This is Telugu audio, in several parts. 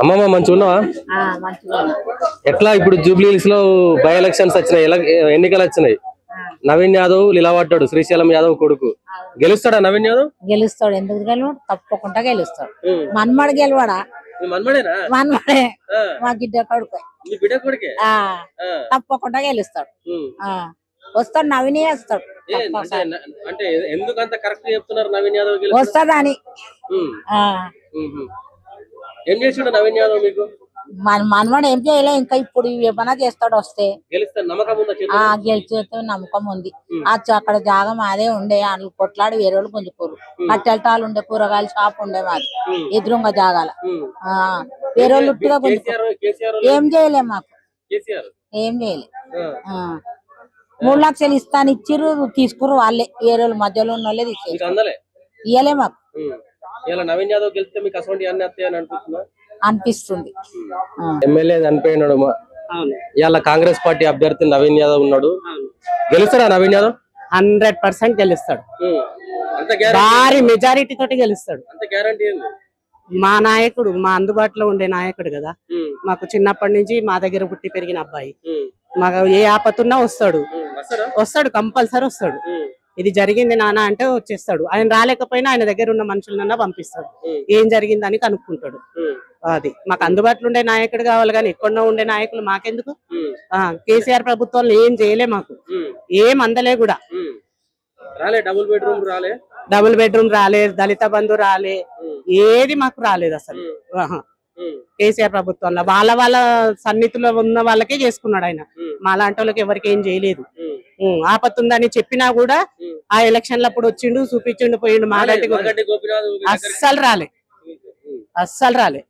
అమ్మమ్మ మంచిగా ఉన్నావా? ఎట్లా ఇప్పుడు జూబ్లీ హిల్స్ లో బై ఎలక్షన్స్ వచ్చినాయి, ఎన్నికలు వచ్చినాయి. నవీన్ యాదవ్ నిలబడ్డాడు, శ్రీశైలం యాదవ్ కొడుకు. గెలుస్తాడా నవీన్ యాదవ్? గెలుస్తాడు, ఎందుకు గెలవడు? తప్పకుండా గెలుస్తాడు. మన్మడు గెలవడా? మన్మడేనా? మన్మడే, మా గిడ్డ కొడుకు. బిడ్డ కొడుకే తప్పకుండా గెలుస్తాడు. వస్తాడు, నవీన్ వస్తాడు. అంటే ఎందుకంత కరెక్ట్ చెప్తున్నారు నవీన్ యాదవ్ వస్తాడా అని? ఏం చేసిండు నవీన్ యాదవ్ మీకు? మనవాడు ఏం చేయలే, ఇంకా ఇప్పుడు ఏమన్నా చేస్తాడు. వస్తే గెలిచే నమ్మకం ఉంది. అక్కడ జాగం అదే ఉండే, వాళ్ళు కొట్లాడి వేరే వాళ్ళు గుంజుకోరు. కట్టెలటాలు ఉండే, కూరగాయల షాప్ ఉండే మాది ఎదురుంగ జాగాల. వేరే వాళ్ళు ఉట్టిగా గుంజుకోరు. ఏం చేయలే, మాకు ఏం చేయలే. 3 లక్షలు ఇస్తాను ఇచ్చిర్రు, తీసుకురు వాళ్ళే. వేరే వాళ్ళు మధ్యలో ఉన్న వాళ్ళే తీసేసి ఇయ్యలే మాకు. నవీన్ యాదవ్ గెలిస్తే మీకు అసలు అన్ని వస్తాయని అనిపిస్తుంది. ఎమ్మెల్యే చనిపోయినాడు, ఇవాళ కాంగ్రెస్ పార్టీ అభ్యర్థి నవీన్ యాదవ్ ఉన్నాడు. గెలుస్తాడా నవీన్ యాదవ్? 100% గెలుస్తాడు. భారీ మెజారిటీ తోటి గెలుస్తాడు. మా నాయకుడు, మా అందుబాటులో ఉండే నాయకుడు కదా. మాకు చిన్నప్పటి నుంచి మా దగ్గర పుట్టి పెరిగిన అబ్బాయి. మాకు ఏ ఆపత్తున్నా వస్తాడు, కంపల్సరీ వస్తాడు. ఇది జరిగింది నాన్న అంటే వచ్చేస్తాడు. ఆయన రాలేకపోయినా ఆయన దగ్గర ఉన్న మనుషులన్నా పంపిస్తాడు, ఏం జరిగిందని కనుక్కుంటాడు. అది మాకు అందుబాటులో ఉండే నాయకుడు కావాలి, కానీ ఎక్కడో ఉండే నాయకులు మాకెందుకు? కేసీఆర్ ప్రభుత్వంలో ఏం చేయలే, మాకు ఏం అందలే కూడా. డబుల్ బెడ్రూమ్ రాలే, దళిత బంధు రాలే, ఏది మాకు రాలేదు అసలు. కేసీఆర్ ప్రభుత్వంలో వాళ్ళ సన్నిధిలో ఉన్న వాళ్ళకే చేసుకున్నాడు ఆయన. మా లాంటి వాళ్ళకి ఎవరికి ఏం చేయలేదు. ఆపత్తుందని చెప్పినా కూడా ఆ ఎలక్షన్లు అప్పుడు వచ్చిండు, చూపించిండు, పోయిండు. మాగంటి అస్సలు రాలే, అస్సలు రాలే.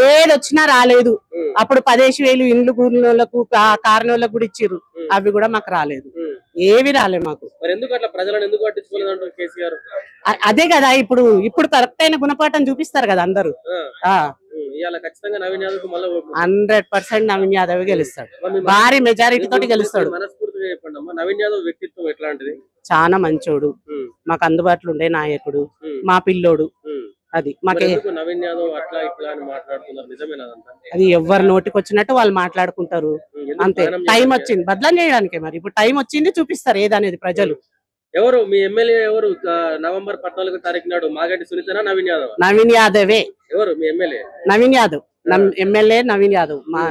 ఏది వచ్చినా రాలేదు. అప్పుడు 10,000 ఇండ్లు కూలినోళ్లకు, కారణోళ్ళకు కూడా ఇచ్చిర్రు, అవి కూడా మాకు రాలేదు. ఏవి రాలే మాకు. అదే కదా, ఇప్పుడు కరెక్ట్ అయిన గుణపాఠం చూపిస్తారు కదా అందరూ. 100% నవీన్ యాదవ్ గెలుస్తాడు, భారీ మెజారిటీ తోటి గెలుస్తాడు. చాలా మంచోడు, మాకు అందుబాటులో ఉండే నాయకుడు, మా పిల్లోడు. అది మాకు అది ఎవరి నోటికి వచ్చినట్టు వాళ్ళు మాట్లాడుకుంటారు అంతే. టైం వచ్చింది బదలం చేయడానికి, మరి ఇప్పుడు టైం వచ్చింది, చూపిస్తారు ఏదనేది ప్రజలు. ఎవరు మీ ఎమ్మెల్యే? ఎవరు నవంబర్ 14వ తారీఖు నాడు మాగంటి సునీతనా నవీన్ యాదవ్? నవీన్ యాదవే. ఎవరు మీ ఎమ్మెల్యే? నవీన్ యాదవ్. ఎమ్మెల్యే నవీన్ యాదవ్. మా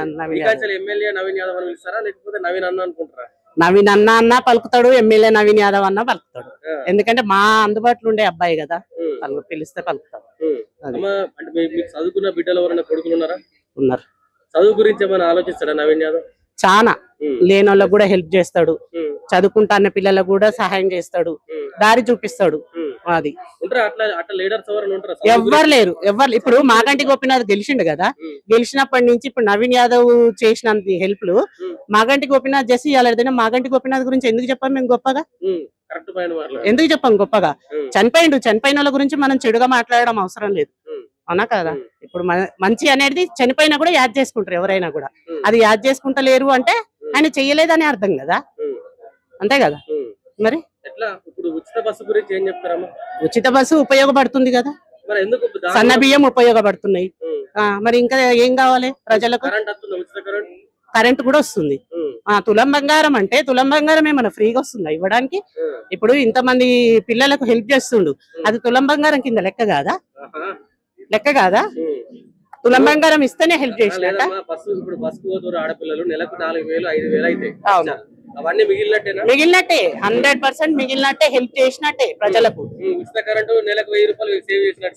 ఎమ్మెల్యే నవీన్ యాదవ్ అని పిలుస్తారా, లేకపోతే నవీన్ అన్న అనుకుంటారా? నవీన్ అన్న పలుకుతాడు, ఎమ్మెల్యే నవీన్ యాదవ్ అన్న పలుకుతాడు. ఎందుకంటే మా అందుబాటులో ఉండే అబ్బాయి కదా, పిలిస్తే పలుకుతాడు. చదువుకున్న బిడ్డలు ఎవరైనా కొడుకులు ఉన్నారా? ఉన్నారు. చదువు గురించి ఏమైనా ఆలోచిస్తాడా నవీన్ యాదవ్? చాలా లేనోళ్ళకు కూడా హెల్ప్ చేస్తాడు, చదువుకుంటాన్న పిల్లలకు కూడా సహాయం చేస్తాడు, దారి చూపిస్తాడు. అది ఎవ్వరు లేరు, ఎవ్వరు. ఇప్పుడు మాగంటి గోపీనాథ్ గెలిచిండు కదా, గెలిచినప్పటి నుంచి ఇప్పుడు నవీన్ యాదవ్ చేసిన హెల్ప్లు మాగంటి గోపీనాథ్ చేసి ఇవ్వాలి. మాగంటి గోపీనాథ్ గురించి ఎందుకు చెప్పాం మేము గొప్పగా? ఎందుకు చెప్పాం గొప్పగా? చనిపోయిన వాళ్ళ గురించి మనం చెడుగా మాట్లాడడం అవసరం లేదు, అవునా కదా? ఇప్పుడు మంచి అనేది చనిపోయినా కూడా యాద్ చేసుకుంటారు ఎవరైనా కూడా. అది యాద్ చేసుకుంటలేరు అంటే ఆయన చెయ్యలేదని అర్థం కదా, అంతే కదా? మరి ఉచిత బస్సు ఉపయోగపడుతుంది కదా, సన్న బియ్యం ఉపయోగపడుతున్నాయి. మరి ఇంకా ఏం కావాలి ప్రజలకు? కరెంట్ కూడా వస్తుంది. తులం బంగారం అంటే తులం బంగారం ఏమన్నా ఫ్రీగా వస్తుందా ఇవ్వడానికి? ఇప్పుడు ఇంతమంది పిల్లలకు హెల్ప్ చేస్తుండు, అది తులం బంగారం కింద లెక్క కాదా? లెక్క కాదా? తులం బంగారం ఇస్తేనే హెల్ప్ చేసినట్ట. మిగిలినట్టే, 100% మిగిలినట్టే, హెల్ప్ చేసినట్టే ప్రజలకు,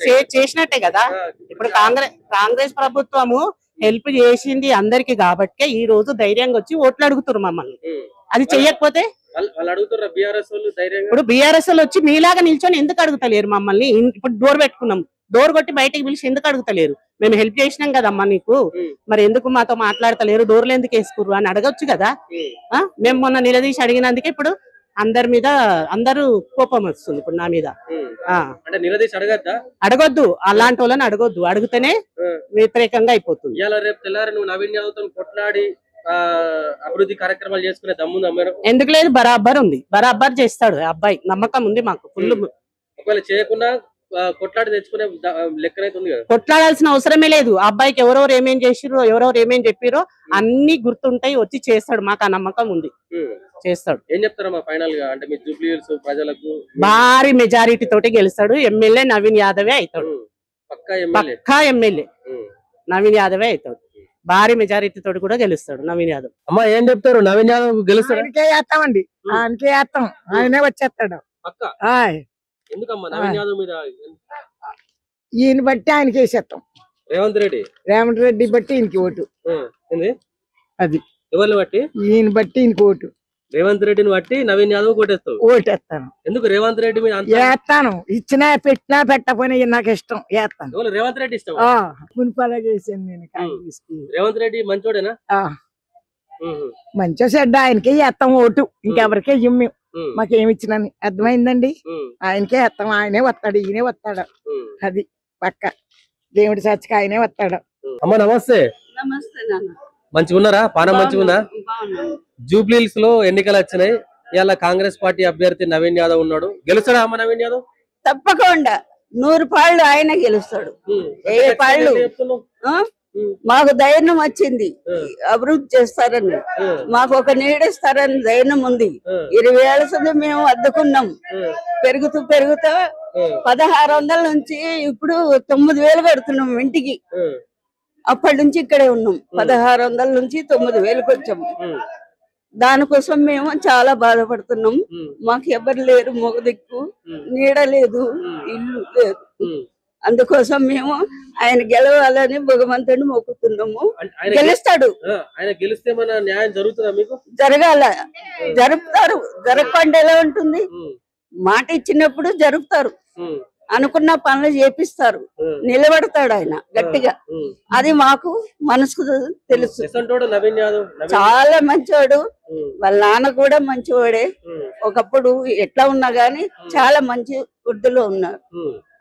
సేవ్ చేసినట్టే కదా. ఇప్పుడు కాంగ్రెస్ ప్రభుత్వము హెల్ప్ చేసింది అందరికి కాబట్టి ఈ రోజు ధైర్యంగా వచ్చి ఓట్లు అడుగుతారు మమ్మల్ని. అది చెయ్యకపోతే ఇప్పుడు బీఆర్ఎస్ వచ్చి మీలాగా నిల్చొని ఎందుకు అడుగుతలేరు మమ్మల్ని? ఇప్పుడు డోర్ పెట్టుకున్నాం, డోర్ కొట్టి బయటికి పిలిచి ఎందుకు అడుగుతలేరు? మేము హెల్ప్ చేసినాం కదమ్మా నీకు, మరి ఎందుకు మాతో మాట్లాడతలేరు, డోర్లు ఎందుకు వేసుకుర్రు అని అడగొచ్చు కదా. మేము మొన్న నిలదీసి అడిగినందుకే ఇప్పుడు అందరూ కోపం వస్తుంది ఇప్పుడు నా మీద. అడగొద్దు, అలాంటి వాళ్ళని అడగొద్దు, అడిగితేనే వ్యతిరేకంగా అయిపోతుంది. అభివృద్ధి కార్యక్రమాలు చేసుకునే దమ్ముంది అమ్మాయి? ఎందుకు లేదు, బరాబర్ ఉంది, బరాబర్ చేస్తాడు అబ్బాయి, నమ్మకం ఉంది మాకు ఫుల్. ఒకవేళ చేయకుండా కొట్లాడి తెచ్చుకునే లెక్కనైతే ఉంది కదా. కొట్లాడాల్సిన అవసరమే లేదు. ఆ అబ్బాయికి ఎవరెవరు ఏమేం చేసిరో ఎవరెవరు ఏమేం చెప్పిరో అన్ని గుర్తుంటాయి, వచ్చి చేస్తాడు. మాకు ఆ నమ్మకం ఉంది, చేస్తాడు. ఏం చెప్తారమ్మా ఫైనల్ గా, అంటే మీ జూబ్లీ హిల్స్ ప్రజలకు భారీ మెజారిటీ తోటి గెలుస్తాడు. ఎమ్మెల్యే నవీన్ యాదవే అవుతాడు, పక్కా ఎమ్మెల్యే నవీన్ యాదవే అవుతాడు. భారీ మెజారిటీ తోటి కూడా గెలుస్తాడు నవీన్ యాదవ్. అమ్మా ఏం చెప్తారు, నవీన్ యాదవ్ గెలుస్తాడు? ఆయనకే వేస్తామండి, ఆయనకే వేస్తాం, ఆయనే వచ్చేస్తాడు. ఎందుకమ్మా నవీన్ యాదవ్ మీద? ఈయన బట్టి ఆయనకి వేసేస్తాం. రేవంత్ రెడ్డి బట్టి ఈయనకి ఓటు. అది ఎవరిని బట్టి? ఈయన బట్టి ఈయనకి ఓటు. రేవంత్ రెడ్డిని బట్టి నవీన్ యాదవ్ ఓటేస్తావు? ఓటేస్తాను. ఎందుకు రేవంత్ రెడ్డి మీద? వేస్తాను, ఇచ్చినా పెట్టినా పెట్టకపోయినా నాకు ఇష్టం, వేస్తాను. రేవంత్ రెడ్డి ఇష్టం? మునిపాలగా వేసాను నేను కాంగ్రెస్ కి. రేవంత్ రెడ్డి మంచోడేనా? మంచిగా చెడ్డ ఆయనకే వేస్తాం ఓటు, ఇంకెవరికే ఇమ్మి మాకేమి ఇచ్చినని. అర్థమైందండి, ఆయనకే వేస్తాం. ఆయనే వస్తాడు, ఈయనే వస్తాడు. అది పక్క దేవుడి సచ్చికి ఆయనే వస్తాడు. అమ్మ నమస్తే. నమస్తే నాన్న. మంచిగా ఉన్నారా? పానం మంచిగా ఉందా? జూబ్లీ హిల్స్ లో ఎన్నికలు వచ్చినాయి. ఇలా కాంగ్రెస్ పార్టీ అభ్యర్థి నవీన్ యాదవ్ ఉన్నాడు. గెలుస్తాడా అమ్మ నవీన్ యాదవ్? తప్పకుండా 100 పాళ్ళు ఆయన గెలుస్తాడు. ఏ పాళ్ళు మాకు ధైర్యం వచ్చింది, అభివృద్ధి చేస్తారని, మాకు ఒక నీడిస్తారని ధైర్యం ఉంది. 20 ఏళ్ల సంది మేము అద్దుకున్నాం, పెరుగుతూ 1600 నుంచి ఇప్పుడు 9000 కడుతున్నాం ఇంటికి. అప్పటి నుంచి ఇక్కడే ఉన్నాం. 1600 నుంచి 9000కి వచ్చాము. దానికోసం మేము చాలా బాధపడుతున్నాం. మాకు ఎవరు లేరు, మొగ దిక్కు, నీడ లేదు, ఇల్లు లేదు. అందుకోసం మేము ఆయన గెలవాలని భగవంతుడిని మొక్కుతున్నాము. గెలుస్తాడు. ఆయన గెలిస్తే మన న్యాయం జరుగుతుందా మీకు? జరగాల, జరుపుతారు. జరగకుండా ఎలా ఉంటుంది? మాట ఇచ్చినప్పుడు జరుపుతారు, అనుకున్న పనులు చేపిస్తారు, నిలబడతాడు ఆయన గట్టిగా. అది మాకు మనసుకు తెలుసు. చాలా మంచివాడు, వాళ్ళ నాన్న కూడా మంచివాడే. ఒకప్పుడు ఎట్లా ఉన్నా గాని చాలా మంచి వృద్ధిలో ఉన్నారు.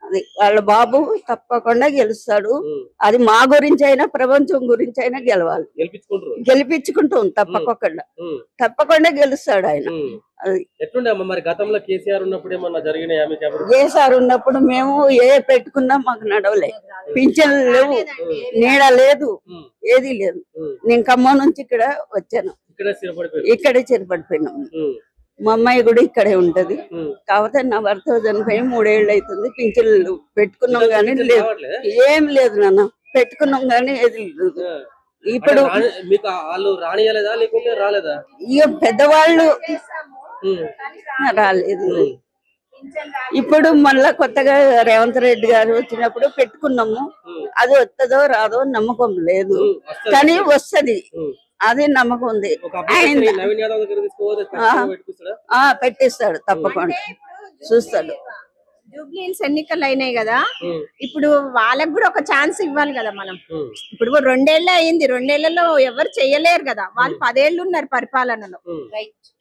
అది వాళ్ళ బాబు తప్పకుండా గెలుస్తాడు. అది మా గురించి అయినా ప్రపంచం గురించి అయినా గెలవాలి, గెలిపించుకుంటాం. తప్పకుండా గెలుస్తాడు ఆయన. అది మరి గతంలో కేసీఆర్ ఉన్నప్పుడు ఏమన్నా జరిగినాయా? కేసీఆర్ ఉన్నప్పుడు మేము ఏ పెట్టుకున్నా మాకు నడవలే, పింఛన్లు లేవు, నీడ లేదు, ఏది లేదు. నేను ఖమ్మం నుంచి ఇక్కడ వచ్చాను, ఇక్కడే చిరపడిపోయినాము. మా అమ్మాయి కూడా ఇక్కడే ఉంటది. కాకపోతే నా భర్త చనిపోయి 3 ఏళ్ళు అవుతుంది. పింఛన్లు పెట్టుకున్నాం గానీ లేదు, ఏం లేదు నాన్న. పెట్టుకున్నాం గానీ ఏది లేదు. ఇప్పుడు ఇక పెద్దవాళ్ళు రాలేదు. ఇప్పుడు మళ్ళా కొత్తగా రేవంత్ రెడ్డి గారు వచ్చినప్పుడు పెట్టుకున్నాము. అది వస్తుందో రాదో నమ్మకం లేదు, కానీ వస్తది, అది నమ్మకం ఉంది. పెట్టిస్తాడు, తప్పకుండా చూస్తాడు. జూబ్లీ హిల్స్ ఎన్నికలు అయినాయి కదా, ఇప్పుడు వాళ్ళకి కూడా ఒక ఛాన్స్ ఇవ్వాలి కదా మనం. ఇప్పుడు 2 ఏళ్ళే అయింది, 2 ఏళ్లలో ఎవరు చేయలేరు కదా. వాళ్ళు 10 ఏళ్ళు ఉన్నారు పరిపాలనలో,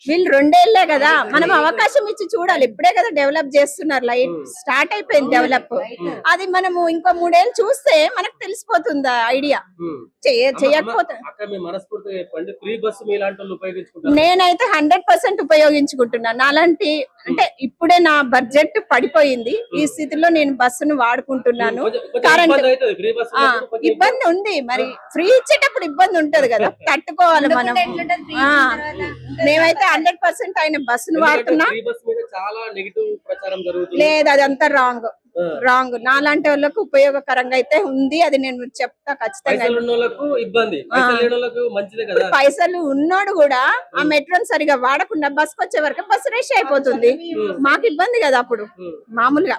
వీళ్ళు 2 ఏళ్లే కదా. మనం అవకాశం ఇచ్చి చూడాలి. ఇప్పుడే కదా డెవలప్ చేస్తున్నారు, లైట్ స్టార్ట్ అయిపోయింది డెవలప్. అది మనము ఇంకో 3 ఏళ్ళు చూస్తే మనకు తెలిసిపోతుంది ఐడియా. చేయకపోతే నేనైతే 100% ఉపయోగించుకుంటున్నాను. అలాంటి అంటే ఇప్పుడే నా బడ్జెట్ పడిపోయింది, ఈ స్థితిలో నేను బస్సును వాడుకుంటున్నాను. కరెంట్ ఇబ్బంది ఉంది, మరి ఫ్రీ ఇచ్చేటప్పుడు ఇబ్బంది ఉంటది కదా, తట్టుకోవాలి మనం. మేమైతే 100% ఆయన బస్సును వాడుతున్నా. లేదు, అదంతా రాంగ్. నాలాంటి వాళ్ళకు ఉపయోగకరంగా అయితే ఉంది, అది నేను చెప్తా ఖచ్చితంగా. పైసలు ఉన్నోడు కూడా ఆ మెట్రోని సరిగా వాడకుండా బస్కి వచ్చే వరకు బస్సు రష్ అయిపోతుంది. మాకు ఇబ్బంది కదా. అప్పుడు మామూలుగా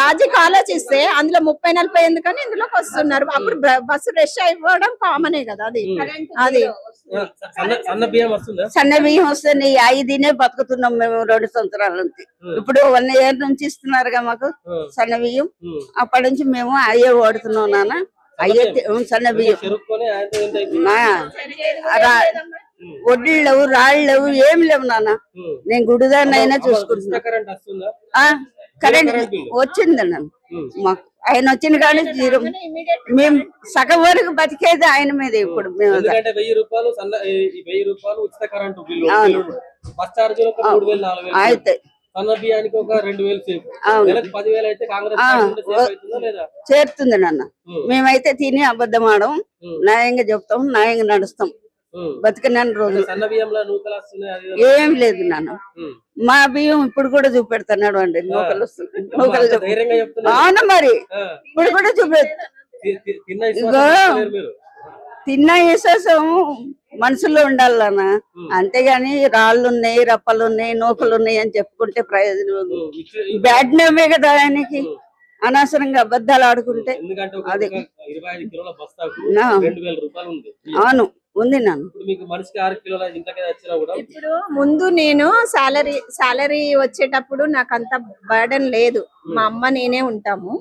లాజిక్ ఆలోచిస్తే అందులో 30-40 ఎందుకని ఇందులోకి వస్తున్నారు. అప్పుడు బస్సు రష్ అయిపోవడం కామనే కదా. అది సన్న బియ్యం వస్తుంది, 5 బతుకుతున్నాం మేము 2 సంవత్సరాల నుంచి. ఇప్పుడు 1 ఇయర్ నుంచి ఇస్తున్నారుగా మాకు సన్న బియ్యం. అప్పటి నుంచి మేము అయ్యే వాడుతున్నాం నాన్న. అయ్యే సన్న బియ్యం, వడ్డీలు లేవు, రాళ్ళు లేవు, ఏమి లేవు నాన్న. నేను గుడిదాన్ని అయినా చూసుకుంటున్నా. కరెంట్ వచ్చిందన్న మాకు. ఆయన వచ్చిన కానీ 0. మేము సగం వరకు బతికేది ఆయన మీద. ఇప్పుడు మేము అయితే సన్న బియ్యానికి ఒక 2000 సేఫ్. అవును. నెలకు 10,000 అయితే కాంగ్రెస్ పార్టీ ఉంటే సేఫ్ అవుతుందా లేదా? చేరుతుంది నాన్న. మేమైతే తిని అబద్ధం ఆడం, న్యాయంగా చెప్తాం, న్యాయంగా నడుస్తాం. బతికినాన్ని రోజులు సన్న బియ్యంలో నూకలు వస్తున్నాయి, అది ఏం లేదు నాన్న. మా బియ్యం ఇప్పుడు కూడా చూపెడతాడు అండి. నూకలు ధైర్యంగా చెప్తున్నా. అవును మరి ఇప్పుడు కూడా చూపెడతా. తిన్న విశ్వాసం మీరు. తిన్న విశ్వాసం మనసులో ఉండాలన్న, అంతేగాని రాళ్ళు ఉన్నాయి, రప్పలు ఉన్నాయి, నూకలు ఉన్నాయి అని చెప్పుకుంటే ప్రయోజనం. బ్యాడ్ నేమే కదా ఆయనకి. అనవసరంగా అబద్ధాలు ఆడుకుంటే. అది 25 కిలోల బస్తాకు 2000 రూపాయలు ఉంది. అవును ఉంది నాన్న. ఇప్పుడు మీకు మనిషికి 6 కిలోల ఇంతకే వచ్చినా కూడా ఇప్పుడు ముందు నేను సాలరీ వచ్చేటప్పుడు నాకు అంత బర్డన్ లేదు. మా అమ్మ నేనే ఉంటాము.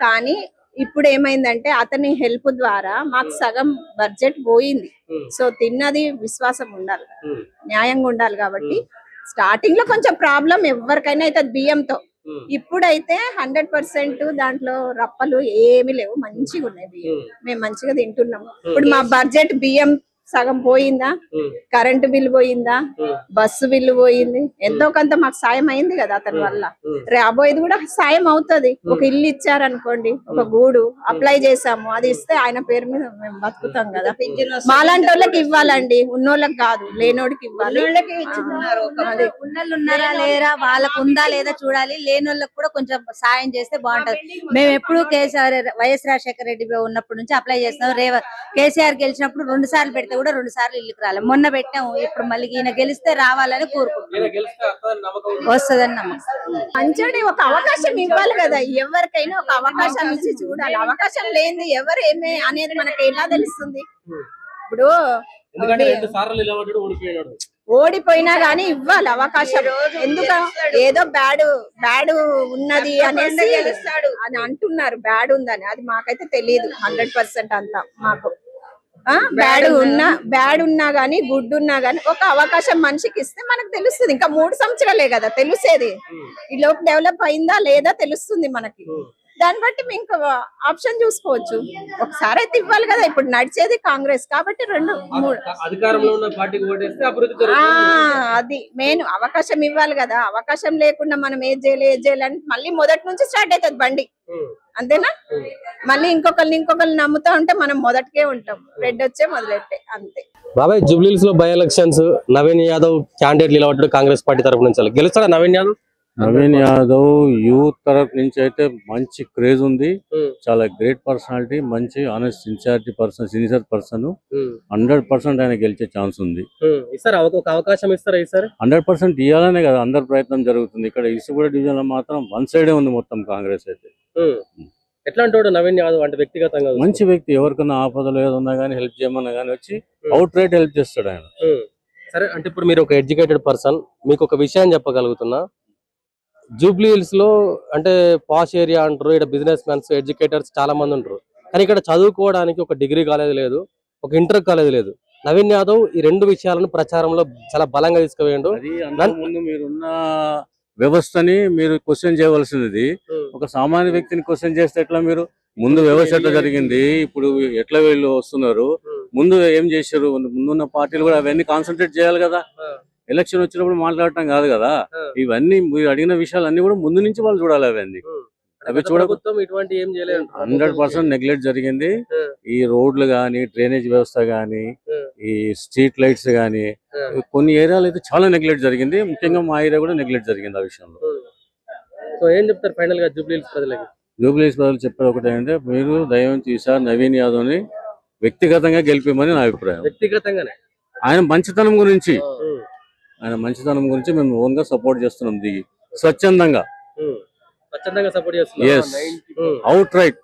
కానీ ఇప్పుడు ఏమైందంటే అతని హెల్ప్ ద్వారా మాకు సగం బడ్జెట్ పోయింది. సో తిన్నది విశ్వాసం ఉండాలి, న్యాయంగా ఉండాలి. కాబట్టి స్టార్టింగ్ లో కొంచెం ప్రాబ్లం ఎవరికైనా అయితే బియ్యంతో. ఇప్పుడైతే 100% దాంట్లో రప్పలు ఏమి లేవు, మంచిగా ఉన్నాయి బియ్యం. మేము మంచిగా తింటున్నాము. ఇప్పుడు మా బడ్జెట్ బియ్యం సగం పోయిందా, కరెంటు బిల్లు పోయిందా, బస్సు బిల్లు పోయింది. ఎంతో కొంత మాకు సాయం అయింది కదా అతని వల్ల. రాబోయేది కూడా సాయం అవుతుంది. ఒక ఇల్లు ఇచ్చారనుకోండి, ఒక గూడు అప్లై చేసాము, అది ఇస్తే ఆయన పేరు మీద మేము బతుకుతాం కదా. మాలాంటి వాళ్ళకి ఇవ్వాలండి, ఉన్నోళ్ళకి కాదు, లేనోడికి ఇవ్వాలి. ఉన్నోళ్ళు ఉన్నారా లేరా, వాళ్ళకు ఉందా లేదా చూడాలి. లేనోళ్ళకి కూడా కొంచెం సాయం చేస్తే బాగుంటది. మేము ఎప్పుడు వైఎస్ రాజశేఖర రెడ్డి ఉన్నప్పటి నుంచి అప్లై చేస్తాం. కేసీఆర్ గెలిచినప్పుడు 2 సార్లు పెడితే కూడా 2 సార్లు ఇల్లుకి రాలేదు. మొన్న పెట్టాము. ఇప్పుడు మళ్ళీ ఈయన గెలిస్తే రావాలని కోరుకుంటున్నాం. వస్తుందని నమ్మకం. మంచోడి ఒక అవకాశం ఇవ్వాలి కదా, ఎవరికైనా ఒక అవకాశం ఇచ్చి చూడాలి. అవకాశం లేనిది ఎవరు ఏమే అనేది మనకి ఎలా తెలుస్తుంది? ఇప్పుడు ఓడిపోయినా గానీ ఇవ్వాలి అవకాశం. ఎందుకు ఏదో బ్యాడ్ ఉన్నది అనేసి అని అంటున్నారు, బ్యాడ్ ఉందని. అది మాకైతే తెలియదు 100% అంతా. మాకు బ్యాడ్ ఉన్నా గానీ గుడ్ ఉన్నా గానీ ఒక అవకాశం మనిషికి ఇస్తే మనకు తెలుస్తుంది. ఇంకా 3 సంవత్సరాలే కదా తెలుసేది. ఈ లోపు డెవలప్ అయిందా లేదా తెలుస్తుంది మనకి. దాన్ని బట్టి మేము ఇంకా ఆప్షన్ చూసుకోవచ్చు. ఒకసారి అయితే ఇవ్వాలి కదా. ఇప్పుడు నడిచేది కాంగ్రెస్ కాబట్టి 2-3 అధికారంలో ఉన్న పార్టీకి ఓటేస్తే అభివృద్ధి జరుగుతుంది. అది మెయిన్. అవకాశం ఇవ్వాలి కదా. అవకాశం లేకుండా మనం ఏం చేయాలని మళ్ళీ మొదటి నుంచి స్టార్ట్ అవుతుంది బండి. అంతేనా? మళ్ళీ ఇంకొకరిని నమ్ముతా ఉంటే మనం మొదటికే ఉంటాం. రెడ్ వచ్చే మొదలెట్టే అంతే. బాబాయ్, జూబ్లీహిల్స్ లో by elections Naveen Yadav candidate నిలబడ్డాడు కాంగ్రెస్ పార్టీ తరఫు నుంచి. గెలుస్తాడా నవీన్ యాదవ్? నవీన్ యాదవ్ యూత్ తరఫు నుంచి అయితే మంచి క్రేజ్ ఉంది. చాలా గ్రేట్ పర్సనాలిటీ, మంచి honest sincerity person, sincere person. 100% ఆయన గెలిచే ఛాన్స్ ఉంది. ఒక అవకాశం ఇస్తారా ఈసారి? 100% ఇవ్వాలనే కదా అందరి ప్రయత్నం జరుగుతుంది. ఇక్కడ ఇసుగూడ డివిజన్ లో మాత్రం 1 సైడే ఉంది మొత్తం కాంగ్రెస్ అయితే. ఎట్లాంటి నవీన్ యాదవ్ అంటే వ్యక్తిగతంగా మంచి వ్యక్తి. ఎవరికన్నా ఆపదలు ఏదన్నా గానీ హెల్ప్ చేయమన్నా గానీ వచ్చి అవుట్ రైట్ హెల్ప్ చేస్తాడు ఆయన. సరే, అంటే ఇప్పుడు మీరు ఒక ఎడ్యుకేటెడ్ పర్సన్, మీకు ఒక విషయం చెప్పగలుగుతున్నా. జూబ్లీహిల్స్ లో అంటే పాష్ ఏరియా అంటారు, ఇక్కడ బిజినెస్ మ్యాన్స్, ఎడ్యుకేటర్స్ చాలా మంది ఉంటారు. కానీ ఇక్కడ చదువుకోవడానికి ఒక డిగ్రీ కాలేజ్ లేదు, ఒక ఇంటర్ కాలేజ్ లేదు. నవీన్ యాదవ్ ఈ 2 విషయాలను ప్రచారంలో చాలా బలంగా తీసుకుపోయిండు. ముందు మీరున్న వ్యవస్థని మీరు క్వశ్చన్ చేయవలసింది. ఒక సామాన్య వ్యక్తిని క్వశ్చన్ చేస్తే ఎట్లా? మీరు ముందు వ్యవస్థ ఎట్లా జరిగింది, ఇప్పుడు ఎట్లా వీళ్ళు వస్తున్నారు, ముందు ఏం చేశారు, ముందున్న పార్టీలు కూడా అవన్నీ కాన్సన్ట్రేట్ చేయాలి కదా. ఎలక్షన్ వచ్చినప్పుడు మాట్లాడటం కాదు కదా. ఇవన్నీ మీరు అడిగిన విషయాలు అన్ని కూడా ముందు నుంచి వాళ్ళు చూడాలి. అవన్నీ అవి చూడకపోతే 100% నెగ్లెక్ట్ జరిగింది. ఈ రోడ్లు గానీ, డ్రైనేజ్ వ్యవస్థ గానీ, ఈ స్ట్రీట్ లైట్స్ గానీ, కొన్ని ఏరియాలు అయితే చాలా నెగ్లెక్ట్ జరిగింది. ముఖ్యంగా మా ఏరియా కూడా నెగ్లెక్ట్ జరిగింది ఆ విషయంలో. సో ఏం చెప్తారు ఫైనల్ గా జూబ్లీహిల్స్ ప్రజలకి? జూబ్లీహిల్స్ ప్రజలు చెప్పేది ఒకటి ఏంటంటే, మీరు దయవంచి ఈసారి నవీన్ యాదవ్ ని వ్యక్తిగతంగా గెలిపేమని నా అభిప్రాయం. వ్యక్తిగతంగానే ఆయన మంచితనం గురించి మేము ఓన్ గా సపోర్ట్ చేస్తున్నాం. దిగి స్వచ్ఛందంగా సపోర్ట్ చేస్తున్నాం. Out right.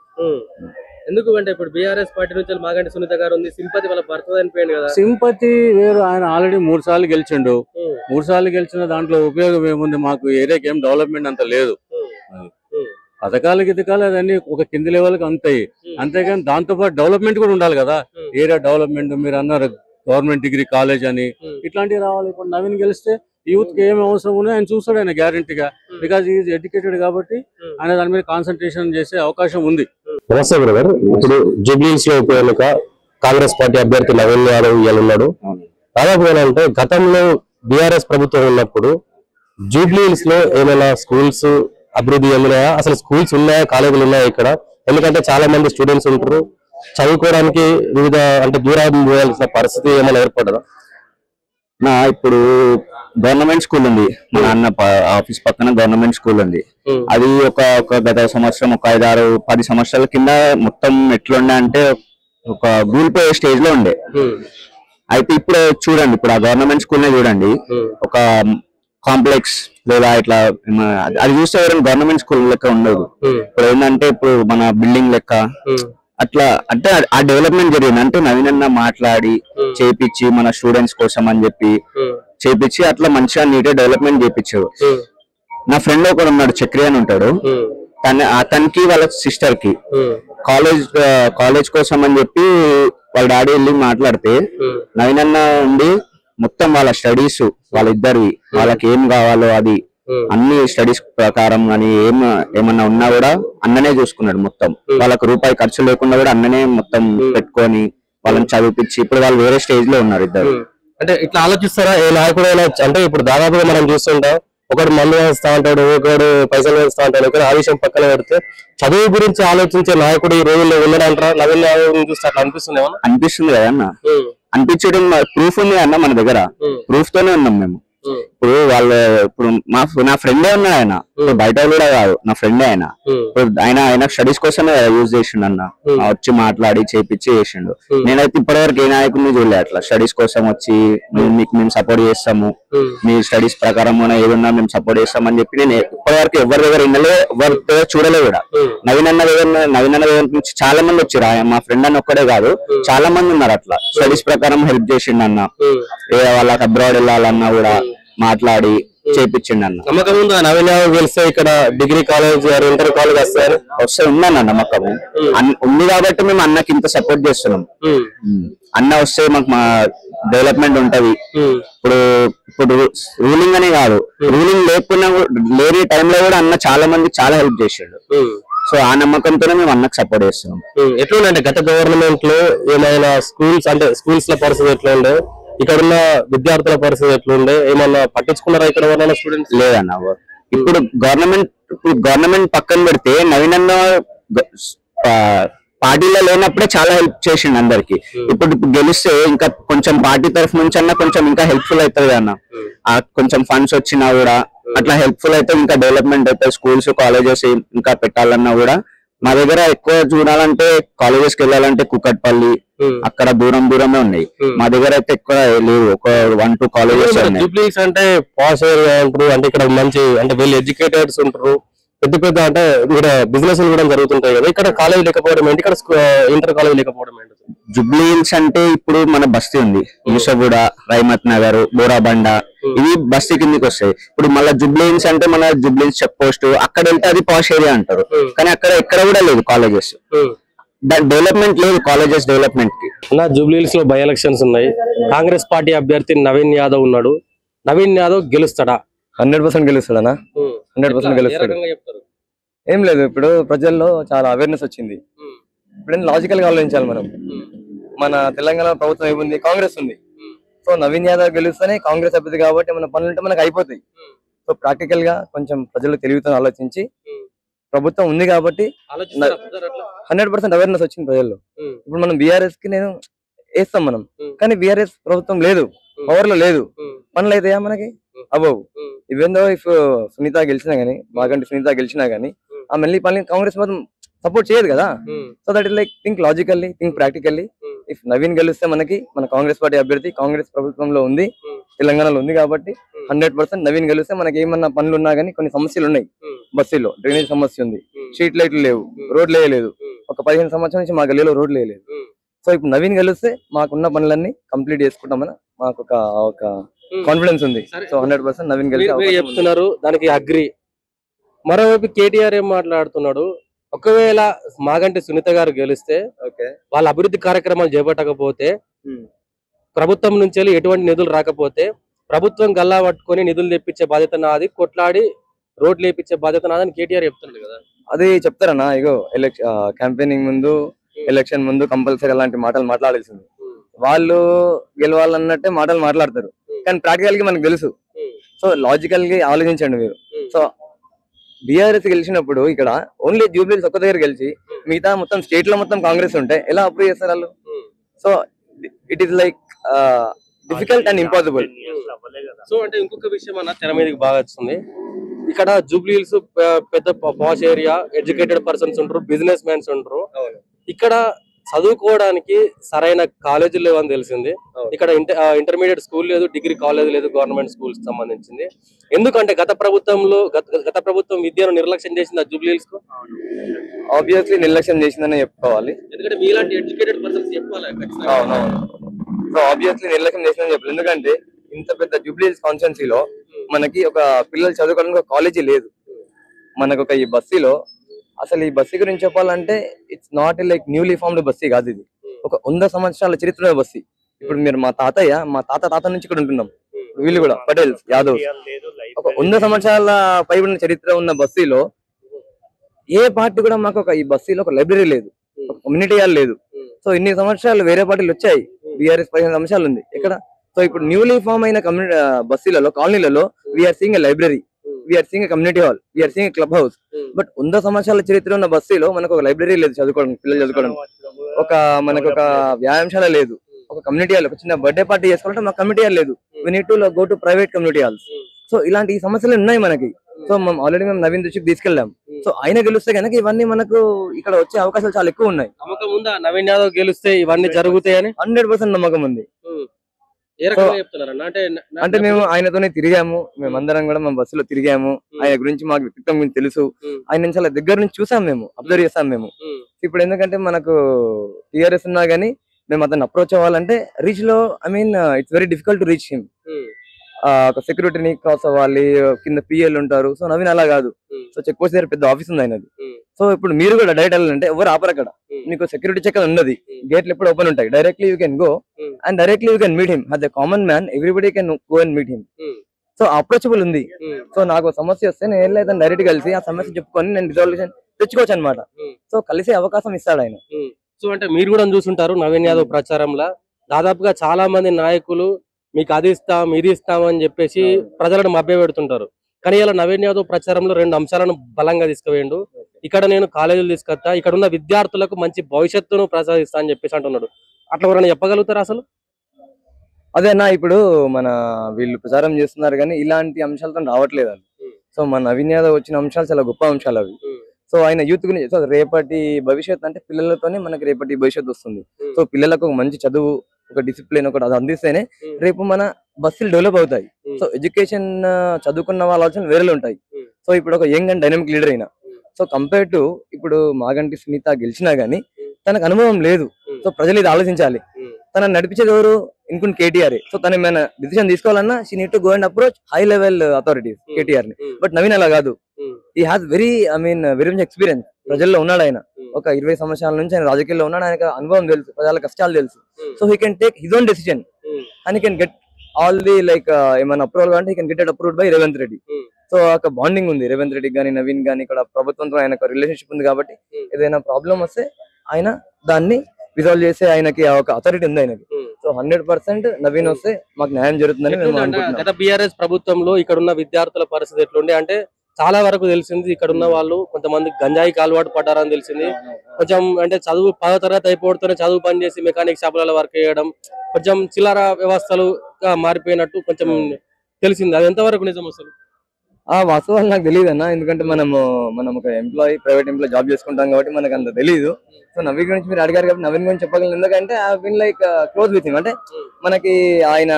ఎందుకు అంటే ఇప్పుడు బీఆర్ఎస్ పార్టీ నుంచి మాగంటి సునీత గారు ఉంది, సింపతి వాళ్ళ భర్త చనిపోయింది కదా. సింపతి వేరు. ఆయన ఆల్రెడీ 3 సార్లు గెలిచిండు. 3 సార్లు గెలిచిన దాంట్లో ఉపయోగం ఏముంది? మాకు ఏరియాకి ఏం డెవలప్మెంట్ అంత లేదు. పథకాలు గితకాలు అదన్నీ ఒక కింది లెవెల్కి అంతాయి. అంతేగాని దాంతో పాటు డెవలప్మెంట్ కూడా ఉండాలి కదా. ఏరియా డెవలప్మెంట్ మీరు అన్నారు, గవర్నమెంట్ డిగ్రీ కాలేజ్ అని, ఇట్లాంటివి రావాలి. ఇప్పుడు నవీన్ గెలిస్తే యూత్ కి ఏమి అవసరం ఉన్నాయో ఆయన చూస్తాడు ఆయన గ్యారంటీగా. బికాజ్ ఈజ్ ఎడ్యుకేటెడ్ కాబట్టి ఆయన దాని మీద కాన్సన్ట్రేషన్ చేసే అవకాశం ఉంది. నమస్తే బ్రదర్. ఇప్పుడు జూబ్లీహిల్స్ లో ఉప ఎన్నిక, కాంగ్రెస్ పార్టీ అభ్యర్థి నవీన్ యాదవ్ ఉన్నాడు. దాదాపు అంటే గతంలో బీఆర్ఎస్ ప్రభుత్వం ఉన్నప్పుడు జూబ్లీ హిల్స్ లో ఏమైనా స్కూల్స్ అభివృద్ధి చెందినాయా? అసలు స్కూల్స్ ఉన్నాయా, కాలేజీలు ఉన్నాయా ఇక్కడ? ఎందుకంటే చాలా మంది స్టూడెంట్స్ ఉంటారు, చదువుకోవడానికి వివిధ అంటే దూరం పోయాల్సిన పరిస్థితి ఏమైనా ఏర్పడదా? ఇప్పుడు గవర్నమెంట్ స్కూల్ ఉంది, మా అన్న ఆఫీస్ పక్కన గవర్నమెంట్ స్కూల్ ఉంది. అది ఒక గత సంవత్సరం, ఒక 5-6-10 సంవత్సరాల కింద మొత్తం ఎట్లుండే అంటే ఒక కూలిపోయే స్టేజ్ లో ఉండే. అయితే ఇప్పుడు చూడండి, ఇప్పుడు ఆ గవర్నమెంట్ స్కూల్ నే చూడండి, ఒక కాంప్లెక్స్ లేదా ఇట్లా అది చూస్తే ఎవరైనా గవర్నమెంట్ స్కూల్ లెక్క ఉండదు. ఇప్పుడు ఏంటంటే ఇప్పుడు మన బిల్డింగ్ లెక్క అట్లా అంటే ఆ డెవలప్మెంట్ జరిగింది. అంటే నవీనన్న మాట్లాడి చేపించి మన స్టూడెంట్స్ కోసం అని చెప్పి చేపించి అట్లా మంచిగా నీట్ డెవలప్మెంట్ చేపించారు. నా ఫ్రెండ్ ఒకడు ఉన్నాడు, చక్రి అని ఉంటాడు, అతనికి వాళ్ళ సిస్టర్ కి కాలేజ్ కోసం అని చెప్పి వాళ్ళ డాడీ వెళ్ళి మాట్లాడితే నవీనన్న ఉండి మొత్తం వాళ్ళ స్టడీస్ వాళ్ళిద్దరివి, వాళ్ళకి ఏం కావాలో అది అన్ని స్టడీస్ ప్రకారం కానీ ఏమన్నా ఉన్నా కూడా అన్ననే చూసుకున్నాడు మొత్తం. వాళ్ళకి రూపాయి ఖర్చు లేకుండా కూడా అన్ననే మొత్తం పెట్టుకొని వాళ్ళని చదివిపించి ఇప్పుడు వాళ్ళు వేరే స్టేజ్ లో ఉన్నారు ఇద్దరు. అంటే ఇట్లా ఆలోచిస్తారా ఏ నాయకుడు? అంటే ఇప్పుడు దాదాపుగా మనం చూస్తుంటాం, ఒకడు మందు వేస్తా ఉంటాడు, ఒకడు పైసలు వేస్తా ఉంటాడు, ఒకరు ఆ విషయం పక్కన పెడితే చదువు గురించి ఆలోచించే నాయకుడు ఈ రోజుల్లో ఉన్నాడంటారా? నవీన్ చూస్తే అట్లా అనిపిస్తుంది అనిపిస్తుంది కదా అన్న, అనిపించడం ప్రూఫ్ ఉంది అన్న మన దగ్గర, ప్రూఫ్ తోనే ఉన్నాం మేము. ఇప్పుడు నా ఫ్రెండే ఉన్నాడు ఆయన, బయట కూడా కాదు, నా ఫ్రెండే ఆయన. ఆయన స్టడీస్ కోసమే యూజ్ చేసిండు అన్న, వచ్చి మాట్లాడి చేపించి చేసిండు. నేనైతే ఇప్పటివరకు ఏ నాయకుడిని చూడలే అట్లా స్టడీస్ కోసం వచ్చి మీకు మేము సపోర్ట్ చేస్తాము, మీ స్టడీస్ ప్రకారం ఏదన్నా మేము సపోర్ట్ చేస్తాం అని చెప్పి నేను ఇప్పటివరకు ఎవరి దగ్గర వినలే, ఎవరి దగ్గర చూడలే కూడా. నవీనన్న దగ్గర నుంచి చాలా మంది వచ్చారు, మా ఫ్రెండ్ అని ఒక్కడే కాదు చాలా మంది ఉన్నారు అట్లా స్టడీస్ ప్రకారం హెల్ప్ చేసిండు అన్న. వాళ్ళకి అబ్రాడ్ వెళ్ళాలన్నా కూడా మాట్లాడి చేపించిండు అన్న. నమ్మకం ఉందా నవీన్ యాదవ్ గెలిస్తే ఇక్కడ డిగ్రీ కాలేజ్ ఇంటర్ కాలేజ్ వస్తే ఉందన్న నమ్మకం ఉంది కాబట్టి మేము అన్నకి ఇంత సపోర్ట్ చేస్తున్నాం. అన్న వస్తే మాకు మా డెవలప్మెంట్ ఉంటది. ఇప్పుడు రూలింగ్ అనే కాదు, రూలింగ్ లేకున్నా లేని టైంలో కూడా అన్న చాలా మంది చాలా హెల్ప్ చేసాడు. సో ఆ నమ్మకంతోనే మేము అన్నకు సపోర్ట్ చేస్తున్నాం. ఎట్లుండే గత గవర్నమెంట్ లో ఏమైనా స్కూల్స్ అంటే స్కూల్స్ లో పరిస్థితి ఎట్లా ఉండే, ఇక్కడ ఉన్న విద్యార్థుల పరిస్థితి ఎట్లుండే, ఏమన్నా పట్టించుకున్నారా ఇక్కడ ఎవరైనా స్టూడెంట్స్? లేదన్న, ఇప్పుడు గవర్నమెంట్ పక్కన పెడితే నవీనన్న పార్టీలో లేనప్పుడే చాలా హెల్ప్ చేసిండు అందరికి. ఇప్పుడు గెలిస్తే ఇంకా కొంచెం పార్టీ తరఫు నుంచి అన్న కొంచెం ఇంకా హెల్ప్ఫుల్ అవుతుంది అన్న. కొంచెం ఫండ్స్ వచ్చినా కూడా అట్లా హెల్ప్ఫుల్ అయితే ఇంకా డెవలప్మెంట్ అవుతాయి. స్కూల్స్ కాలేజెస్ ఇంకా పెట్టాలన్నా కూడా మా దగ్గర ఎక్కువ చూడాలంటే కాలేజెస్ కి వెళ్ళాలంటే కుకట్పల్లి అక్కడ దూరమే ఉన్నాయి. మా దగ్గర అయితే ఎక్కువ లేవు, ఒక 1-2 కాలేజెస్ జూబ్లీస్ అంటే పాస్ ఏరియా ఉంటారు, అంటే ఇక్కడ మంచి అంటే వెల్ ఎడ్యుకేటెడ్స్ ఉంటారు, పెద్ద అంటే ఇక్కడ బిజినెస్ కూడా జరుగుతుంటాయి కదా. ఇక్కడ కాలేజ్ లేకపోవడం ఏంటి, ఇక్కడ ఇంటర్ కాలేజ్ లేకపోవడం ఏంటి? జూబ్లీ హిల్స్ అంటే ఇప్పుడు మన బస్తీ ఉంది, యూసఫ్గూడ, రైమత్ నగర్, బోరాబండ, ఇవి బస్తీ కిందకి వస్తాయి. ఇప్పుడు మళ్ళీ జూబ్లీ హిల్స్ అంటే మన జూబ్లీ హిల్స్ చెక్ పోస్ట్ అక్కడ వెళ్తే అది పాష్ ఏరియా అంటారు, కానీ అక్కడ ఎక్కడ కూడా లేదు కాలేజెస్, డెవలప్మెంట్ లేదు కాలేజెస్ డెవలప్మెంట్ కి. జూబ్లీ హిల్స్ లో బై ఎలక్షన్స్ ఉన్నాయి, కాంగ్రెస్ పార్టీ అభ్యర్థి నవీన్ యాదవ్ ఉన్నాడు. నవీన్ యాదవ్ గెలుస్తాడా? 100% గెలుస్తాడనా? 100% గెలుస్తాడు. ఏం లేదు, ఇప్పుడు ప్రజల్లో చాలా అవేర్నెస్ వచ్చింది. ఇప్పుడు లాజికల్ గా ఆలోచించాలి మనం. మన తెలంగాణ ప్రభుత్వం ఏముంది, కాంగ్రెస్ ఉంది. సో నవీన్ యాదవ్ గెలుస్తేనే కాంగ్రెస్ అభ్యర్థి కాబట్టి మన పనులుంటే మనకు అయిపోతాయి. సో ప్రాక్టికల్ గా కొంచెం ప్రజలు తెలివితో ఆలోచించి ప్రభుత్వం ఉంది కాబట్టి 100% అవేర్నెస్ వచ్చింది ప్రజల్లో. ఇప్పుడు మనం బీఆర్ఎస్ కి నేను వేస్తాం మనం, కానీ బీఆర్ఎస్ ప్రభుత్వం లేదు, పవర్ లో లేదు, పనులు అయితాయా మనకి? అవ్వవు. ఈవెన్ దో ఇఫ్ సునీత గెలిచినా గానీ, మాగంటి సునీత గెలిచినా గానీ ఆ మళ్ళీ పనులు కాంగ్రెస్ మాత్రం సపోర్ట్ చేయదు కదా. So that is like think logically, think practically. If Naveen గెలిస్తే మనకి మన కాంగ్రెస్ పార్టీ అభ్యర్థి కాంగ్రెస్ ప్రభుత్వంలో ఉంది, తెలంగాణలో ఉంది కాబట్టి 100% నవీన్ గెలిస్తే మనకి ఏమన్నా పనులు ఉన్నా గానీ కొన్ని సమస్యలు ఉన్నాయి. బస్సులో డ్రైనేజ్ సమస్య ఉంది, స్ట్రీట్ లైట్లు లేవు, రోడ్లు వేయలేదు. ఒక 15 సంవత్సరాల నుంచి మా గల్లీలో రోడ్లు వేయలేదు. సో ఇప్పుడు నవీన్ గెలిస్తే మాకున్న పనులన్నీ కంప్లీట్ చేసుకుంటామని మాకు ఒక కాన్ఫిడెన్స్ ఉంది. సో 100% నవీన్ గెలిస్తే చెప్తున్నారు, దానికి అగ్రి. మరోవైపు కేటీఆర్ ఏం మాట్లాడుతున్నాడు, ఒకవేళ మాగంటి సునీత గారు గెలిస్తే వాళ్ళ అభివృద్ధి కార్యక్రమాలు చేపట్టకపోతే, ప్రభుత్వం నుంచి ఎటువంటి నిధులు రాకపోతే ప్రభుత్వం గల్లా పట్టుకొని నిధులు తెప్పించే బాధ్యత నాది, కొట్లాడి రోడ్లు వేయించే బాధ్యత నాదని కేటీఆర్ చెప్తున్నాడు కదా. అది చెప్తారన్నా, ఇగో క్యాంపెయినింగ్ ముందు, ఎలక్షన్ ముందు కంపల్సరీ అలాంటి మాటలు మాట్లాడాల్సింది. వాళ్ళు గెలవాలన్నట్టే మాటలు మాట్లాడతారు, కానీ ప్రాక్టికల్ గా మనకు తెలుసు సో లాజికల్ గా ఆలోచించండి మీరు. సో బీఆర్ఎస్ గెలిచినప్పుడు ఇక్కడ ఓన్లీ జూబ్లీస్ ఒక్క దగ్గర గెలిచి మిగతా మొత్తం స్టేట్ లో మొత్తం కాంగ్రెస్ ఉంటే ఎలా అప్రూవ్ చేస్తారు వాళ్ళు? So it is like difficult and impossible. So అంటే ఇంకొక విషయం అన్న తెర మీదకి బాగా వచ్చింది. ఇక్కడ జూబ్లీ హిల్స్ పెద్ద పాష్ ఏరియా, ఎడ్యుకేటెడ్ పర్సన్స్ ఉంటారు, బిజినెస్ మ్యాన్స్ ఉంటారు. ఇక్కడ చదువుకోవడానికి సరైన కాలేజీలు లేవని తెలిసింది. ఇక్కడ ఇంటర్మీడియట్ స్కూల్ లేదు, డిగ్రీ కాలేజ్ లేదు, గవర్నమెంట్ స్కూల్స్ సంబంధించింది. ఎందుకంటే గత ప్రభుత్వం విద్యను నిర్లక్ష్యం చేసింది జూబ్లీ హిల్స్ కు. ఆబ్వియస్లీ నిర్లక్ష్యం చేసిందని చెప్పుకోవాలి. ఎందుకంటే మీలాంటి ఎడ్యుకేటెడ్ పర్సన్స్ చెప్పాలి. సో ఆబ్వియస్లీ నిర్లక్ష్యం చేసిందని చెప్పాలి. ఎందుకంటే ఇంత పెద్ద జూబ్లీ హిల్స్ కాన్స్టిట్యున్సీలో మనకి ఒక పిల్లలు చదువుకోవడానికి ఒక కాలేజీ లేదు. మనకు ఒక ఈ బస్సీలో అసలు ఈ బస్సీ గురించి చెప్పాలంటే it's not like newly formed Bassi కాదు. ఇది ఒక 100 సంవత్సరాల చరిత్ర బస్సీ. ఇప్పుడు మీరు మా తాత నుంచి ఇక్కడ ఉంటున్నాం. వీళ్ళు కూడా పటేల్స్, యాదవ్. ఒక 100 సంవత్సరాల పైబడిన చరిత్ర ఉన్న బస్సీలో ఏ పార్టీ కూడా మాకు ఈ బస్సీలో ఒక లైబ్రరీ లేదు, ఒక కమ్యూనిటీ హాల్ లేదు. సో ఇన్ని సంవత్సరాలు వేరే పార్టీలు వచ్చాయి, బీఆర్ఎస్ 15 సంవత్సరాలు ఉంది ఇక్కడ. సో ఇప్పుడు న్యూలీ ఫామ్ అయిన బస్సీలలో, కాలనీలలో we are seeing a library, we are seeing a community hall, we are seeing a club house. But 100 సంవత్సరాల చరిత్ర ఉన్న బస్సీలో మనకు ఒక లైబ్రరీ లేదు చదువుకోవడం, పిల్లలు చదువుకోవడం. మనకు ఒక వ్యాయామశాల లేదు, ఒక కమ్యూనిటీ హాల్, ఒక చిన్న బర్త్డే పార్టీ చేసుకోవాలంటే మాకు కమ్యూనిటీ హాల్ లేదు. We need to go to private community halls. So ఇలాంటి సమస్యలు ఉన్నాయి మనకి. సో మేము ఆల్రెడీ నవీన్ దృష్టికి తీసుకెళ్ళాం. సో ఆయన గెలిస్తే కనుక ఇవన్నీ మనకు ఇక్కడ వచ్చే అవకాశాలు చాలా ఎక్కువ ఉన్నాయి. నమ్మకం ఉందా నవీన్ యాదవ్ గెలిస్తే ఇవన్నీ జరుగుతాయని? 100% నమ్మకం ఉంది. అంటే మేము ఆయనతోనే తిరిగాము, మేమందరం కూడా మా బస్సులో తిరిగాము. ఆయన గురించి మాకు వ్యక్తిత్వం గురించి తెలుసు. ఆయన చాలా దగ్గర నుంచి చూసాం, మేము అబ్జర్వ్ చేసాం మేము. ఇప్పుడు ఎందుకంటే మనకు టీఆర్ఎస్ ఉన్నా గానీ మేము అతన్ని అప్రోచ్ అవ్వాలంటే రీచ్ లో it's very difficult to reach him. ఒక సెక్యూరిటీని క్రాస్ అవ్వాలి, కింద పిఎల్ ఉంటారు. సో నవీన్ అలా కాదు. సో చెక్ పోస్ట్ దగ్గర పెద్ద ఆఫీస్ ఉంది ఆయనది. సో ఇప్పుడు మీరు కూడా డైరెక్ట్ వెళ్ళాలంటే ఎవరు ఆపరు అక్కడ. మీకు సెక్యూరిటీ చెక్ ఉన్నది, గేట్లు ఎప్పుడు ఓపెన్ ఉంటాయి. Directly you can go and directly you can meet him. As a common man everybody can go and meet him. So approachable ఉంది. సో నాకు సమస్య వస్తే నేను వెళ్ళి డైరెక్ట్ కలిసి ఆ సమస్య చెప్పుకొని నేను రిజల్యూషన్ తెచ్చుకోవచ్చు అనమాట. సో కలిసే అవకాశం ఇస్తాడు ఆయన. సో అంటే మీరు కూడా చూసుంటారు నవీన్ యాదవ్ ప్రచారంలో దాదాపుగా చాలా మంది నాయకులు మీకు అది ఇస్తాం ఇది ఇస్తాం అని చెప్పేసి ప్రజలను మభ్య పెడుతుంటారు. కానీ ఇలా నవీన్ యాదవ్ ప్రచారంలో 2 అంశాలను బలంగా తీసుకువేయండు. ఇక్కడ నేను కాలేజీలు తీసుకొస్తా, ఇక్కడ ఉన్న విద్యార్థులకు మంచి భవిష్యత్తును ప్రసాదిస్తా అని చెప్పేసి అంటున్నాడు. అట్లా ఎవరైనా చెప్పగలుగుతారా అసలు? అదేనా ఇప్పుడు మన వీళ్ళు ప్రచారం చేస్తున్నారు కానీ ఇలాంటి అంశాలతో రావట్లేదు వాళ్ళు. సో మన నవీన్ యాదవ్ వచ్చిన అంశాలు చాలా గొప్ప అంశాలు అవి. సో ఆయన యూత్ గురించి, సో రేపటి భవిష్యత్తు అంటే పిల్లలతోనే మనకి రేపటి భవిష్యత్తు వస్తుంది. సో పిల్లలకు ఒక మంచి చదువు, ఒక డిసిప్లిన్ ఒకటి అది అందిస్తేనే రేపు మన బస్సులు డెవలప్ అవుతాయి. సో ఎడ్యుకేషన్ చదువుకున్న వాళ్ళ ఆలోచనలు వేరేలు ఉంటాయి. సో ఇప్పుడు ఒక యంగ్ అండ్ డైనమిక్ లీడర్ అయినా, సో కంపేర్ టు ఇప్పుడు మాగంటి సునీత గెలిచినా గానీ తనకు అనుభవం లేదు. సో ప్రజలు ఇది ఆలోచించాలి. తనని నడిపించేది ఎవరు? ఇంకొన్ని కేటీఆర్. సో తను ఏమైనా డిసిషన్ తీసుకోవాలన్నా she need to go and approach high level authorities, KTR ని. బట్ నవీన్ అలా కాదు. ఈ హ్యాస్ వెరీ మచ్ ఎక్స్పీరియన్స్. ప్రజల్లో ఉన్నాడు ఆయన. ఒక 20 సంవత్సరాల నుంచి ఆయన రాజకీయాల్లో ఉన్నాడు. ఆయనకు అనుభవం తెలుసు, ప్రజల కష్టాలు తెలుసు. So he can take his own decision and he can get all the ఏమైనా అప్రూవల్ అంటే he can get it approved by Revanth Reddy. So ఒక బాండింగ్ ఉంది రేవంత్ రెడ్డి గానీ నవీన్ గానీ. ఇక్కడ ప్రభుత్వంతో ఆయనకు రిలేషన్షిప్ ఉంది కాబట్టి ఏదైనా ప్రాబ్లం వస్తే ఆయన దాన్ని రిజాల్వ్ చేసే ఆయనకి ఒక అథారిటీ ఉంది ఆయనకి. సో 100% నవీన్ వస్తే మాకు న్యాయం జరుగుతుందని మేము అనుకుంటున్నాం. గత బీఆర్ఎస్ ప్రభుత్వంలో ఇక్కడ ఉన్న విద్యార్థుల పరిస్థితి ఎట్లుండే అంటే చాలా వరకు తెలిసింది ఇక్కడ ఉన్న వాళ్ళు కొంతమంది గంజాయికి అలవాటు పడ్డారని తెలిసింది. కొంచెం అంటే చదువు 10వ తరగతి అయిపోతూనే చదువు పని చేసి మెకానిక్ షాపులలో వర్క్ చేయడం, కొంచెం చిల్లర వ్యవస్థలుగా మారిపోయినట్టు కొంచెం తెలిసింది. అది ఎంతవరకు నిజం అసలు? వాస్తవాలు నాకు తెలియదు అన్న. ఎందుకంటే మనం ఒక ప్రైవేట్ ఎంప్లాయీ జాబ్ చేసుకుంటాం కాబట్టి మనకు అంత తెలియదు. సో నవీన్ గురించి మీరు అడిగారు కాబట్టి నవీన్ గురించి చెప్పగలను. ఎందుకంటే I been close with him. అంటే మనకి ఆయన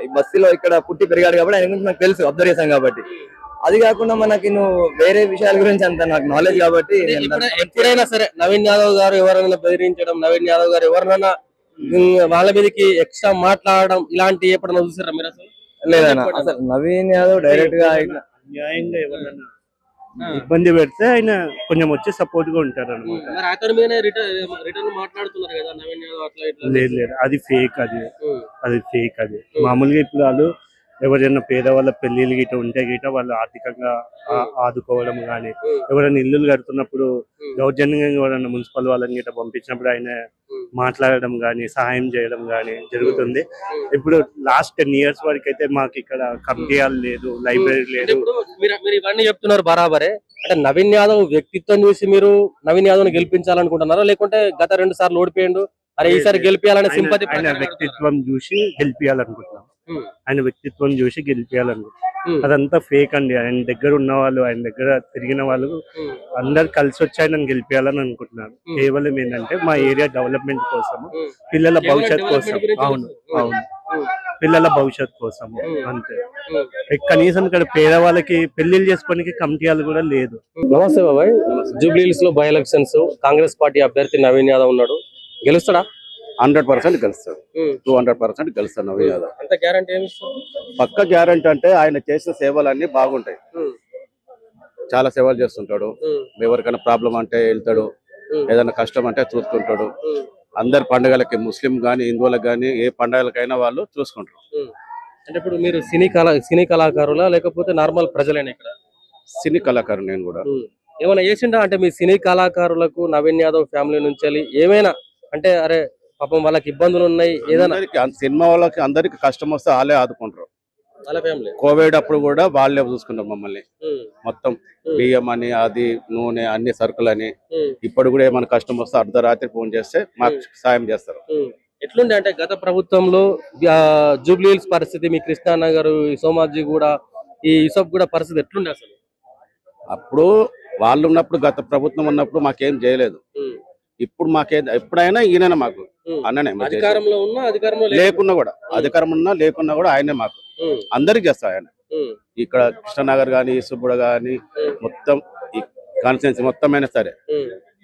ఈ బస్సులో ఇక్కడ పుట్టి పెరిగాడు కాబట్టి ఆయన గురించి మనకు తెలుసు, అబ్జర్వ్ చేశాం కాబట్టి. అది కాకుండా మనకి నువ్వు వేరే విషయాల గురించి అంత నాకు నాలెడ్జ్ కాబట్టి ఎప్పుడైనా సరే నవీన్ యాదవ్ గారు ఎవరైనా బెదిరించడం, నవీన్ యాదవ్ గారు ఎవరినైనా వాళ్ళ మీదకి ఎక్స్ట్రా మాట్లాడడం ఇలాంటి ఎప్పుడైనా చూసారా మీరు? అసలు లేదన్నా. అసలు నవీన్ యాదవ్ డైరెక్ట్ గా న్యాయంగా ఎవరైనా ఇబ్బంది పెడితే ఆయన కొంచెం వచ్చి సపోర్ట్ గా ఉంటారు అనమాట. లేదు, అది ఫేక్. అది ఫేక్. అది మామూలుగా ఇప్పుడు వాళ్ళు ఎవరైనా పేదవాళ్ళ పెళ్లిళ్ళు గిట్ట ఉంటే గిట్ట వాళ్ళు ఆర్థికంగా ఆదుకోవడం కానీ, ఎవరైనా ఇల్లులు కడుతున్నప్పుడు దౌర్జన్యంగా ఎవరైనా మున్సిపల్ వాళ్ళని గిట్ట పంపించినప్పుడు ఆయన మాట్లాడడం కానీ, సహాయం చేయడం కానీ జరుగుతుంది. ఇప్పుడు లాస్ట్ 10 years వరకు అయితే మాకు ఇక్కడ కమిటీ హాల్ లేదు, లైబ్రరీ లేదు. మీరు ఇవన్నీ చెప్తున్నారు బరాబరే. అంటే నవీన్ యాదవ్ వ్యక్తిత్వం చూసి మీరు నవీన్ యాదవ్ ని గెలిపించాలనుకుంటున్నారా, లేకుంటే గత 2 సార్లు ఓడిపోయిండు అరే ఈసారి గెలిపించాలనే సింపతి ఆయన వ్యక్తిత్వం చూసి గెలిపించాలనుకుంటున్నాం. ఆయన వ్యక్తిత్వం చూసి గెలిపించాలనుకుంటున్నాం. అదంతా ఫేక్ అండి. ఆయన దగ్గర ఉన్న వాళ్ళు, ఆయన దగ్గర తిరిగిన వాళ్ళు అందరు కలిసి వచ్చి ఆయనను గెలిపించాలని అనుకుంటున్నారు. కేవలం ఏంటంటే మా ఏరియా డెవలప్మెంట్ కోసము, పిల్లల భవిష్యత్ కోసం. అవును అవును, పిల్లల భవిష్యత్ కోసము అంతే. కనీసం ఇక్కడ పేదవాళ్ళకి పెళ్లిళ్ళు చేసుకోనికి కమిటీలు కూడా లేదు. నమస్తే బాబాయ్. జూబ్లీహిల్స్ లో బై ఎలక్షన్స్, కాంగ్రెస్ పార్టీ అభ్యర్థి నవీన్ యాదవ్ ఉన్నాడు, గెలుస్తాడా? 100% గెలుస్తాడు. 200% గెలుస్తాడు నవీన్ యాదవ్. అంత గ్యారంటీ ఏమి? పక్క గ్యారంటీ అంటే ఆయన చేసిన సేవలన్నీ బాగుంటాయి. చాలా సేవలు చేస్తుంటాడు. ఎవరికైనా ప్రాబ్లం అంటే వెళ్తాడు, ఏదైనా కష్టం అంటే చూసుకుంటాడు. అందరి పండుగలకి, ముస్లిం గానీ హిందువులకు గానీ ఏ పండుగలకైనా వాళ్ళు చూసుకుంటారు. అంటే ఇప్పుడు మీరు సినీ కళాకారులా లేకపోతే నార్మల్ ప్రజలేనా ఇక్కడ? సినీ కళాకారు నేను కూడా. ఏమైనా చేసిండా అంటే మీ సినీ కళాకారులకు నవీన్ యాదవ్ ఫ్యామిలీ నుంచి ఏమైనా అంటే అరే పాపం వాళ్ళకి ఇబ్బందులు ఉన్నాయి ఏదైనా? సినిమా వాళ్ళకి అందరికి కష్టం వస్తే వాళ్ళే ఆదుకుంటారు. వాళ్ళ ఫ్యామిలీ కోవిడ్ అప్పుడు కూడా వాళ్ళే చూసుకుంటారు మమ్మల్ని. మొత్తం బియ్యం అని, అది నూనె, అన్ని సరుకులని. ఇప్పుడు కూడా ఏమైనా కష్టం వస్తే అర్ధరాత్రి ఫోన్ చేస్తే మాకు సాయం చేస్తారు. ఎట్లుండే అంటే గత ప్రభుత్వంలో జూబ్లీహిల్స్ పరిస్థితి, మీ కృష్ణానగర్, సోమాజీ కూడా, ఈ యూసఫ్ కూడా పరిస్థితి ఎట్లుండే అసలు? అప్పుడు వాళ్ళు ఉన్నప్పుడు, గత ప్రభుత్వం ఉన్నప్పుడు మాకేం చేయలేదు. ఇప్పుడు ఎప్పుడైనా ఈయన మాకు అన్ననే. అధికారంలో ఉన్నా అధికారంలో లేకున్నా కూడా, అధికారం ఉన్నా లేకున్నా కూడా ఆయనే మాకు అందరికి చేస్తారు. ఆయన ఇక్కడ కృష్ణనగర్ గానీ, ఈసుబుడ గానీ, మొత్తం ఈ కాన్స్టిట్యున్సీ మొత్తం అయినా సరే,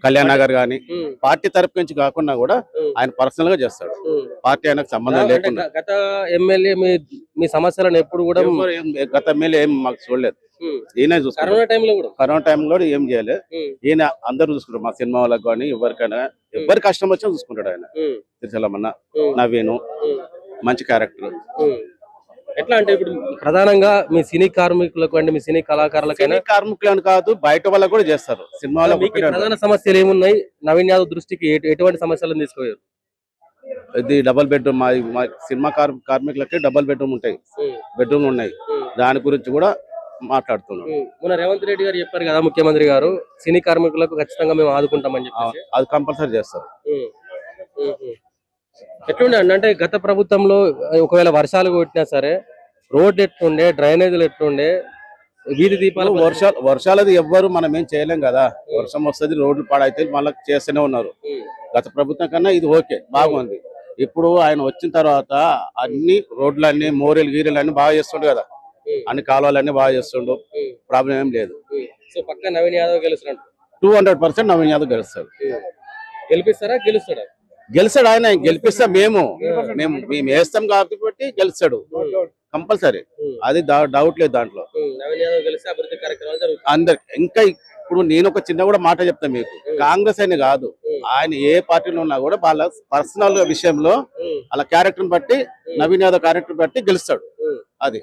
కళ్యాణ్ నగర్ గానీ పార్టీ తరపు నుంచి కాకుండా కూడా ఆయన పర్సనల్ గా చేస్తాడు. పార్టీ ఆయనకు సంబంధం లేకుండా. గత ఎమ్మెల్యే మీ సమస్యలను ఎప్పుడు కూడా, గత ఎమ్మెల్యే ఏం మాకు చూడలేదు. ఈయన చూసుకున్నాడు. కరోనా టైంలో ఏం చేయలేదు. ఈయన అందరూ చూసుకుంటారు. మా సినిమా వాళ్ళకి కానీ ఎవరికైనా, ఎవరి కష్టం వచ్చినా చూసుకుంటాడు ఆయన. తిరుసలమన్న, నవీను మంచి క్యారెక్టర్. ఎట్లా అంటే ఇప్పుడు ప్రధానంగా మీ సినీ కార్మికులకు అంటే మీ సినీ కళాకారులకైనా, కార్మికులను కాదు బయట వాళ్ళకు కూడా చేస్తారు. సినిమా ప్రధాన సమస్యలు ఏమున్నాయి నవీన్ యాదవ్ దృష్టికి? ఎటువంటి సమస్యలను తీసుకుపోయారు? ఇది డబల్ బెడ్రూమ్. మా సినిమా కార్మికులకి డబల్ బెడ్రూమ్ ఉంటాయి, బెడ్రూమ్ ఉన్నాయి. దాని గురించి కూడా మాట్లాడుతున్నాం. మన రేవంత్ రెడ్డి గారు చెప్పారు కదా, ముఖ్యమంత్రి గారు, సినీ కార్మికులకు ఖచ్చితంగా మేము ఆదుకుంటామని చెప్పి. అది కంపల్సరీ చేస్తారు. ఎట్లుండే అంటే గత ప్రభుత్వంలో ఒకవేళ వర్షాలు కొట్టినా సరే రోడ్లు ఎట్లుండే, డ్రైనేజీలు ఎట్లుండే, వీధి దీపాలు? వర్షాలది ఎవ్వరు మనం ఏం చేయలేం కదా. వర్షం వస్తుంది, రోడ్లు పాడైతే మళ్ళీ చేస్తూనే ఉన్నారు. గత ప్రభుత్వం కన్నా ఇది ఓకే, బాగుంది. ఇప్పుడు ఆయన వచ్చిన తర్వాత అన్ని రోడ్లన్నీ, మోరీలు గీరీలు అన్ని బాగా చేస్తుండు కదా, అన్ని కాలువలన్నీ బాగా చేస్తుండు. ప్రాబ్లం ఏం లేదు. సో పక్క నవీన్ యాదవ్ గెలుస్తున్నాడు. 200% నవీన్ యాదవ్ గెలుస్తాడు. గెలిపిస్తారా? గెలుస్తాడా? గెలిచాడు. ఆయన గెలిపిస్తా, మేము వేస్తాం కాబట్టి గెలిచాడు కంపల్సరీ. అది డౌట్ లేదు దాంట్లో. అందరికి ఇంకా ఇప్పుడు నేను ఒక చిన్న కూడా మాట చెప్తాను మీకు. కాంగ్రెస్ అని కాదు, ఆయన ఏ పార్టీలో ఉన్నా కూడా వాళ్ళ పర్సనల్ విషయంలో వాళ్ళ క్యారెక్టర్ బట్టి, నవీన్ యాదవ్ క్యారెక్టర్ బట్టి గెలుస్తాడు. అది